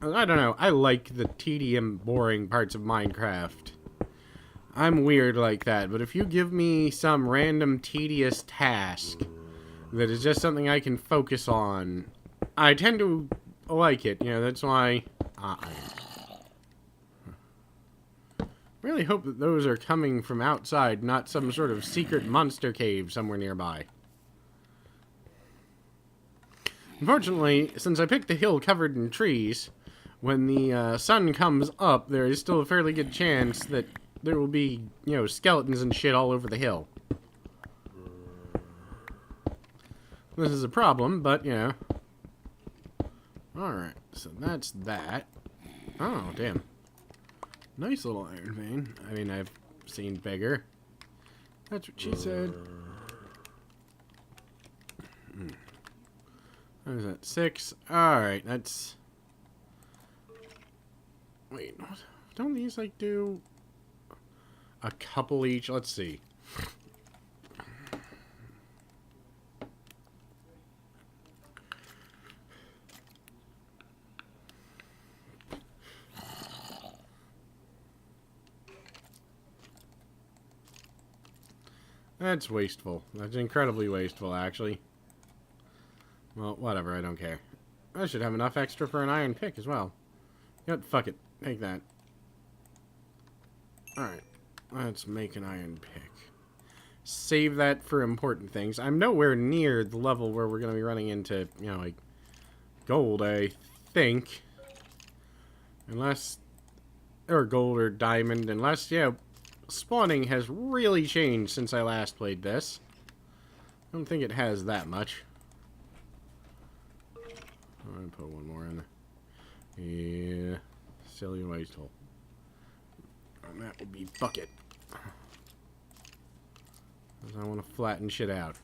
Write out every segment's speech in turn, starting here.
I don't know. I like the tedium, boring parts of Minecraft. I'm weird like that, but if you give me some random tedious task that is just something I can focus on, I tend to like it. You know, that's why I really hope that those are coming from outside, not some sort of secret monster cave somewhere nearby. Unfortunately, since I picked a hill covered in trees, when the sun comes up, there is still a fairly good chance that there will be, you know, skeletons and shit all over the hill. This is a problem, but, you know. Alright, so that's that. Oh, damn. Nice little iron vein. I mean, I've seen bigger. That's what she said. What is that? 6? Alright, that's... Wait, what? Don't these, like, do... a couple each? Let's see. That's wasteful. That's incredibly wasteful, actually. Well, whatever, I don't care. I should have enough extra for an iron pick as well. You know what? Fuck it. Take that. Alright. Let's make an iron pick. Save that for important things. I'm nowhere near the level where we're going to be running into, you know, like, gold, I think. Unless... or gold or diamond. Unless, yeah, spawning has really changed since I last played this. I don't think it has that much. I'm going to put one more in there. Yeah. Silly wasteful. And that would be bucket. Because I want to flatten shit out.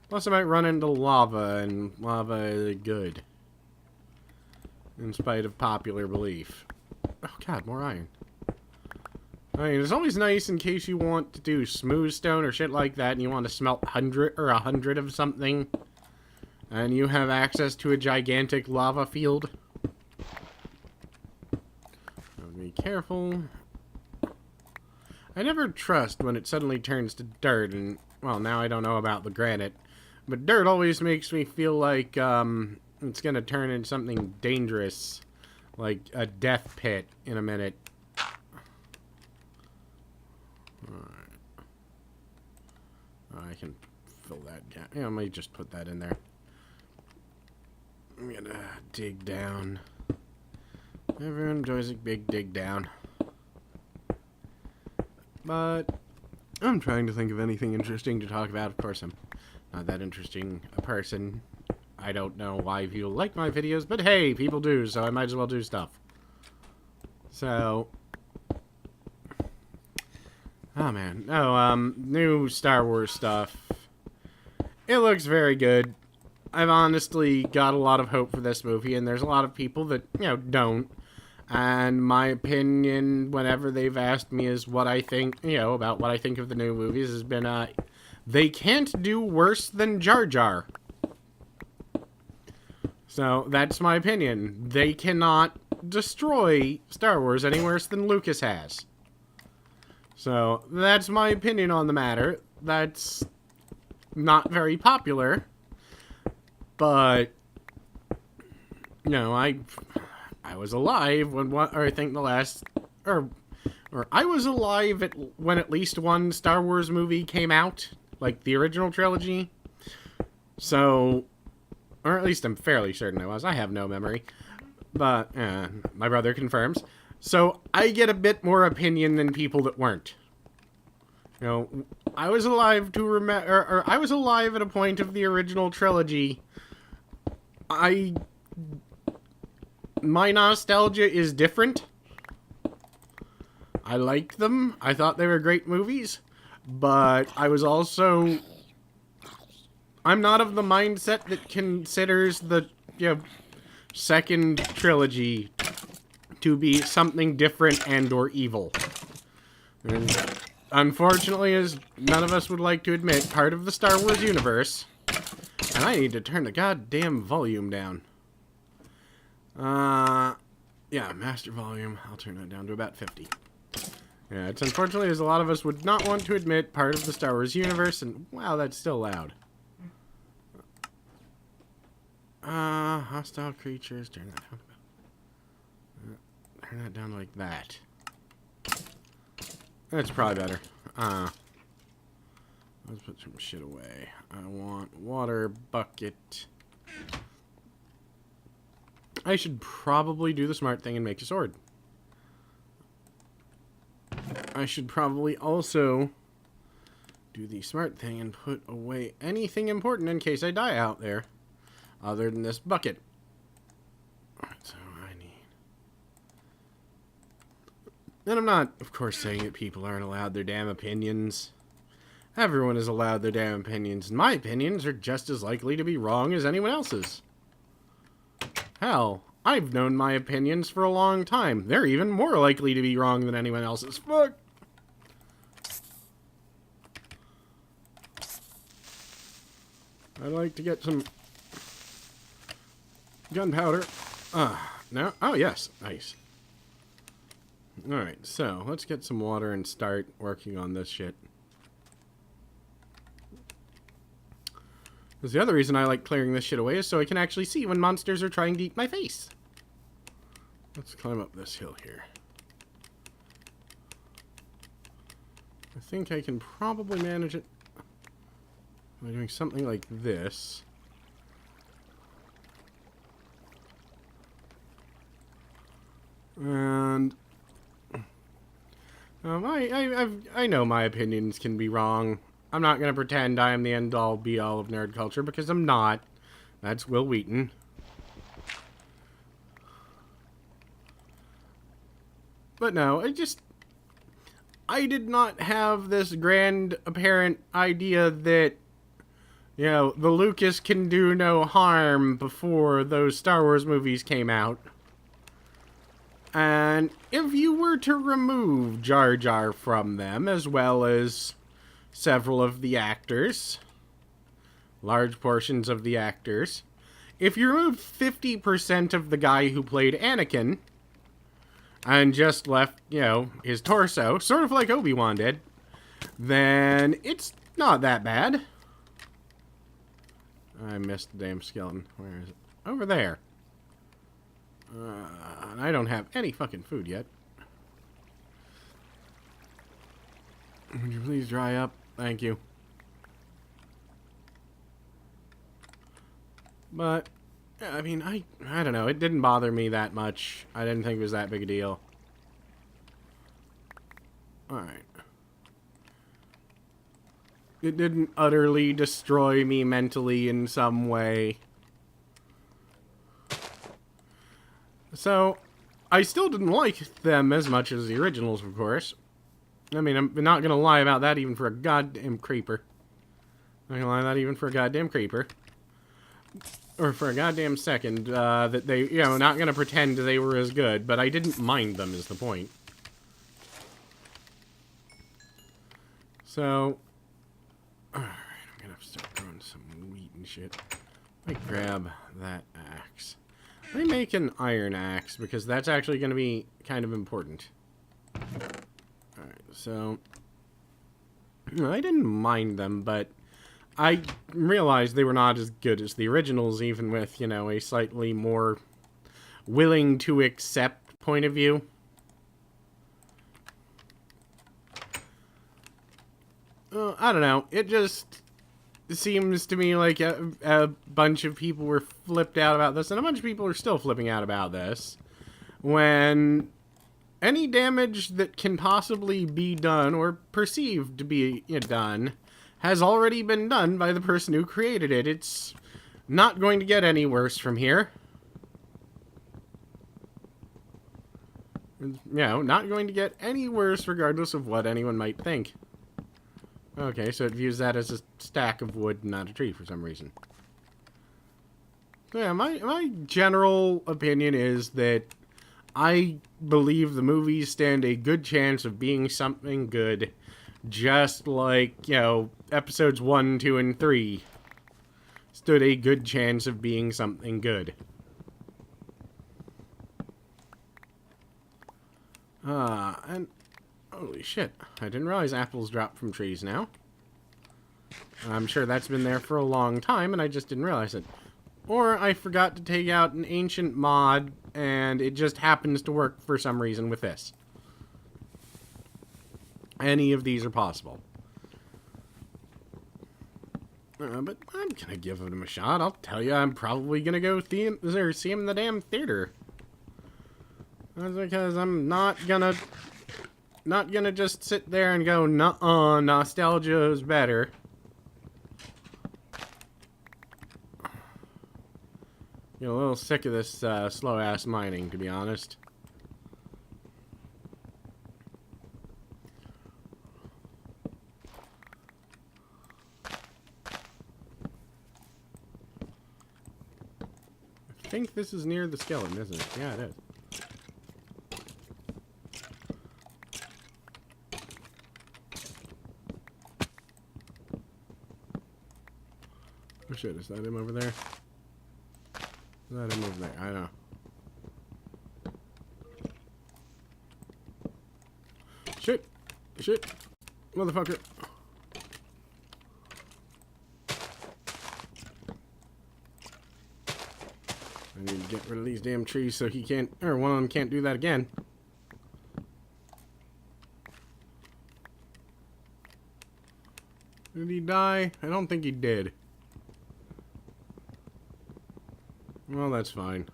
Plus I might run into lava, and lava is good. In spite of popular belief. Oh god, more iron. I mean, it's always nice in case you want to do smooth stone or shit like that, and you want to smelt 100 of something. And you have access to a gigantic lava field. So be careful. I never trust when it suddenly turns to dirt, and, well, now I don't know about the granite. But dirt always makes me feel like, it's gonna turn into something dangerous. Like a death pit in a minute. Alright. I can fill that gap. Yeah, I might just put that in there. I'm gonna dig down. Everyone enjoys a big dig down. But I'm trying to think of anything interesting to talk about. Of course, I'm not that interesting a person. I don't know why people like my videos, but hey, people do, so I might as well do stuff. So... oh man. No, new Star Wars stuff. It looks very good. I've honestly got a lot of hope for this movie, and there's a lot of people that, you know, don't. And my opinion, whenever they've asked me, is what I think, you know, about what I think of the new movies, has been, they can't do worse than Jar Jar. So, that's my opinion. They cannot destroy Star Wars any worse than Lucas has. So, that's my opinion on the matter. That's not very popular. But, you know, I was alive when one, or I think the last, or I was alive when at least one Star Wars movie came out, like the original trilogy. So, or at least I'm fairly certain I was. I have no memory, but my brother confirms. So I get a bit more opinion than people that weren't. You know, I was alive to remember, or I was alive at a point of the original trilogy. My nostalgia is different. I liked them. I thought they were great movies. But I was also... I'm not of the mindset that considers the, you know, second trilogy to be something different and or evil. And unfortunately, as none of us would like to admit, part of the Star Wars universe... and I need to turn the goddamn volume down. Yeah, master volume. I'll turn that down to about 50. Yeah, it's unfortunately, as a lot of us would not want to admit, part of the Star Wars universe, and wow, that's still loud. Hostile creatures. Turn that down. Turn that down like that. That's probably better. Let's put some shit away. I want water bucket. I should probably do the smart thing and make a sword. I should probably also do the smart thing and put away anything important in case I die out there. Other than this bucket. Alright, so I need... And I'm not, of course, saying that people aren't allowed their damn opinions. Everyone is allowed their damn opinions, and my opinions are just as likely to be wrong as anyone else's. Hell, I've known my opinions for a long time. They're even more likely to be wrong than anyone else's. Fuck! I'd like to get some gunpowder. No? Oh, yes. Nice. Alright, so let's get some water and start working on this shit. Because the other reason I like clearing this shit away is so I can actually see when monsters are trying to eat my face. Let's climb up this hill here. I think I can probably manage it by doing something like this. And I know my opinions can be wrong. I'm not going to pretend I am the end-all, be-all of nerd culture, because I'm not. That's Will Wheaton. But no, I did not have this grand apparent idea that, you know, the Lucas can do no harm before those Star Wars movies came out. And if you were to remove Jar Jar from them, as well as several of the actors, large portions of the actors, if you remove 50% of the guy who played Anakin, and just left, you know, his torso, sort of like Obi-Wan did, then it's not that bad. I missed the damn skeleton. Where is it? Over there. And I don't have any fucking food yet. Would you please dry up? Thank you. But, I mean, I don't know. It didn't bother me that much. I didn't think it was that big a deal. Alright. It didn't utterly destroy me mentally in some way. So, I still didn't like them as much as the originals, of course. I mean, I'm not gonna lie about that even for a goddamn creeper. I'm not gonna lie about that even for a goddamn creeper. Or for a goddamn second, that they, you know, not gonna pretend they were as good, but I didn't mind them is the point. So, alright, I'm gonna have to start growing some wheat and shit. Let me grab that axe. Let me make an iron axe, because that's actually gonna be kind of important. Alright, so, I didn't mind them, but I realized they were not as good as the originals, even with, you know, a slightly more willing to accept point of view. I don't know, it just seems to me like a bunch of people were flipped out about this, and a bunch of people are still flipping out about this, when any damage that can possibly be done, or perceived to be done, has already been done by the person who created it. It's not going to get any worse from here. You know, not going to get any worse regardless of what anyone might think. Okay, so it views that as a stack of wood, not a tree for some reason. So yeah, my general opinion is that I believe the movies stand a good chance of being something good, just like, you know, episodes 1, 2, and 3 stood a good chance of being something good. And holy shit, I didn't realize apples drop from trees now. I'm sure that's been there for a long time, and I just didn't realize it. Or I forgot to take out an ancient mod, and it just happens to work for some reason with this. Any of these are possible. But I'm gonna give him a shot. I'll tell you, I'm probably gonna go see him in the damn theater. That's because I'm not gonna just sit there and go, nuh-uh, nostalgia is better. You know, a little sick of this slow-ass mining, to be honest. I think this is near the skeleton, isn't it? Yeah, it is. Oh shit, is that him over there? Is that him over there? I know. Shit! Shit! Motherfucker! I need to get rid of these damn trees so he can't, or one of them can't do that again. Did he die? I don't think he did. Well, that's fine.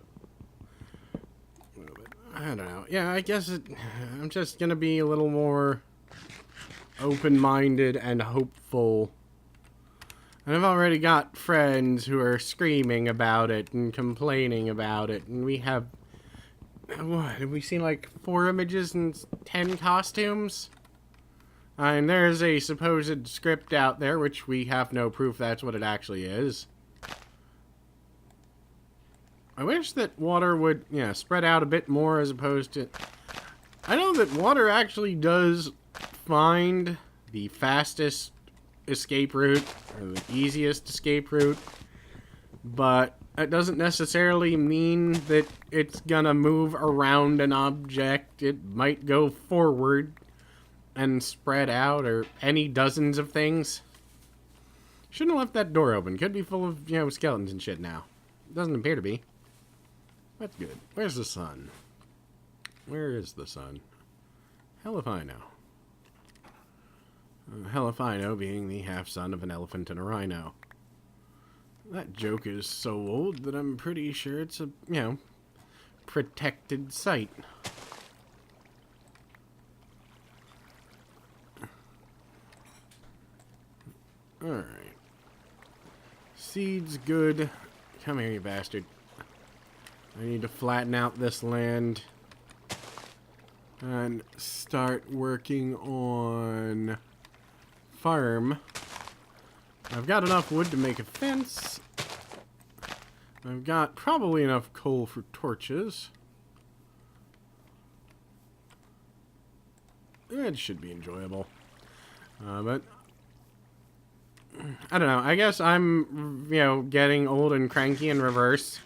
I don't know. Yeah, I guess I'm just gonna be a little more open-minded and hopeful. And I've already got friends who are screaming about it and complaining about it. And we have... What? Have we seen like 4 images and 10 costumes? And there's a supposed script out there, which we have no proof that's what it actually is. I wish that water would, spread out a bit more as opposed to... I know that water actually does find the fastest escape route, or the easiest escape route, but it doesn't necessarily mean that it's gonna move around an object. It might go forward and spread out, or any dozens of things. Shouldn't have left that door open. Could be full of, skeletons and shit now. Doesn't appear to be. That's good. Where's the sun? Where is the sun? Hell if I know. Hell if I know, being the half-son of an elephant and a rhino. That joke is so old that I'm pretty sure it's a, protected site. Alright. Seeds good. Come here, you bastard. I need to flatten out this land and start working on farm. I've got enough wood to make a fence. I've got probably enough coal for torches. It should be enjoyable. But I don't know. I guess I'm, getting old and cranky in reverse.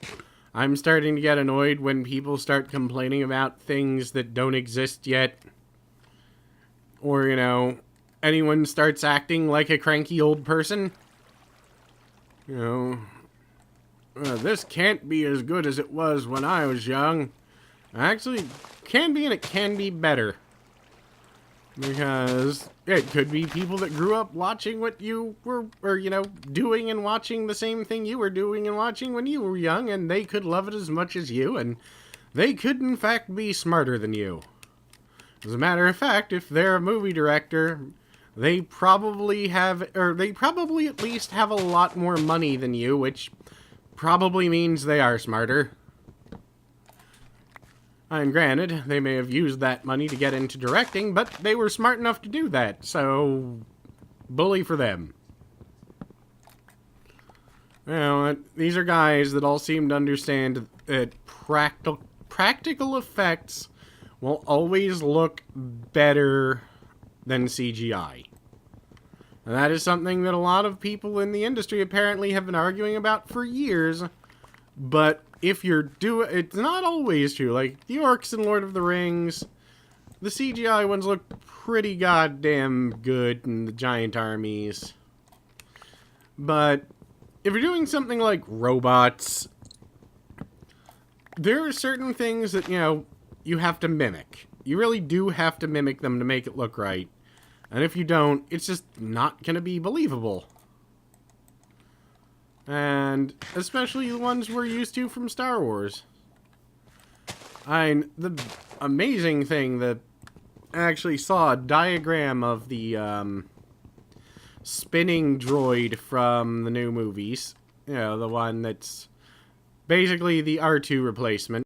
I'm starting to get annoyed when people start complaining about things that don't exist yet. Or, anyone starts acting like a cranky old person. This can't be as good as it was when I was young. Actually, can be, and it can be better. Because it could be people that grew up watching what you were, or, doing and watching the same thing you were doing and watching when you were young, and they could love it as much as you, and they could, in fact, be smarter than you. As a matter of fact, if they're a movie director, they probably have, or they probably at least have a lot more money than you, which probably means they are smarter. And granted, they may have used that money to get into directing, but they were smart enough to do that, so bully for them. These are guys that all seem to understand that practical effects will always look better than CGI. And that is something that a lot of people in the industry apparently have been arguing about for years, but if you're it's not always true. Like, the orcs in Lord of the Rings, the CGI ones look pretty goddamn good in the giant armies. But if you're doing something like robots, there are certain things that, you have to mimic. You really do have to mimic them to make it look right. And if you don't, it's just not going to be believable. And especially the ones we're used to from Star Wars. The amazing thing that I actually saw a diagram of the spinning droid from the new movies. The one that's basically the R2 replacement.